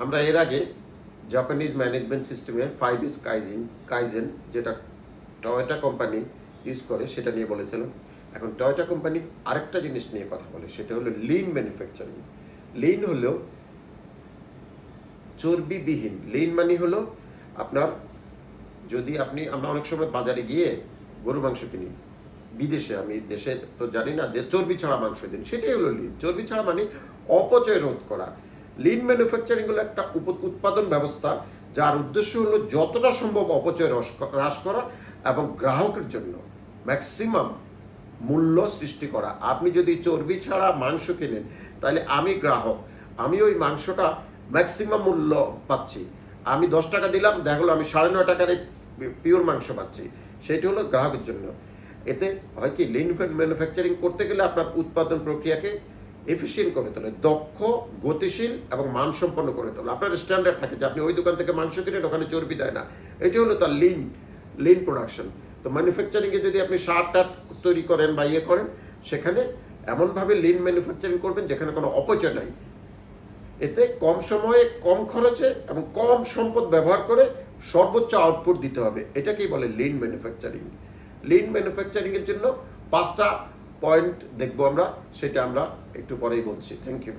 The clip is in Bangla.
আমরা এর আগে জাপানিজ ম্যানেজমেন্ট সিস্টেমে 5S কাইজেন যেটা টয়োটা কোম্পানি ইউজ করে সেটা নিয়ে বলেছিলাম। এখন টয়োটা কোম্পানি আরেকটা জিনিস নিয়ে কথা বলে, সেটা হলো লিন ম্যানুফ্যাকচারিং। লিন হলো চর্বিবিহীন। লিন মানে হলো আপনার, যদি আমরা অনেক সময় বাজারে গিয়ে গরু মাংস কিনি, বিদেশে, আমি দেশে তো জানি না, যে চর্বি ছাড়া মাংস দিন, সেটাই হলো লিন। চর্বি ছাড়া মানে অপচয় রোধ করা। লিন ম্যানুফ্যাকচারিং হলো একটা উৎপাদন ব্যবস্থা যার উদ্দেশ্য হলো যতটা সম্ভব অপচয় হ্রাস করা এবং গ্রাহকের জন্য ম্যাক্সিমাম মূল্য সৃষ্টি করা। আপনি যদি চর্বি ছাড়া মাংস কেনেন, তাহলে আমি গ্রাহক, আমি ওই মাংসটা ম্যাক্সিমাম মূল্য পাচ্ছি। আমি 10 টাকা দিলাম, দেখা গেলো আমি 9.5 টাকার পিওর মাংস পাচ্ছি। সেটি হলো গ্রাহকের জন্য। এতে হয় কি, লিন ম্যানুফ্যাকচারিং করতে গেলে আপনার উৎপাদন প্রক্রিয়াকে এফিসিয়েন্ট করে তোলে, দক্ষ, গতিশীল এবং মানসম্পন্ন করে তোলে। আপনার স্ট্যান্ডার্ড থাকে যে আপনি ওই দোকান থেকে মাংস কিনেন, ওখানে চর্বি দেয় না। এটি হলো তার লিন প্রোডাকশন। তো ম্যানুফ্যাকচারিংয়ে যদি আপনি সার তৈরি করেন বা ইয়ে করেন, সেখানে এমনভাবে লিন ম্যানুফ্যাকচারিং করবেন যেখানে কোনো অপচয় নাই। এতে কম সময়ে, কম খরচে এবং কম সম্পদ ব্যবহার করে সর্বোচ্চ আউটপুট দিতে হবে। এটাকেই বলে লিন ম্যানুফ্যাকচারিং। লিন ম্যানুফ্যাকচারিংয়ের জন্য 5টা পয়েন্ট দেখবো আমরা, সেটা আমরা একটু পরেই বলছি। Thank you.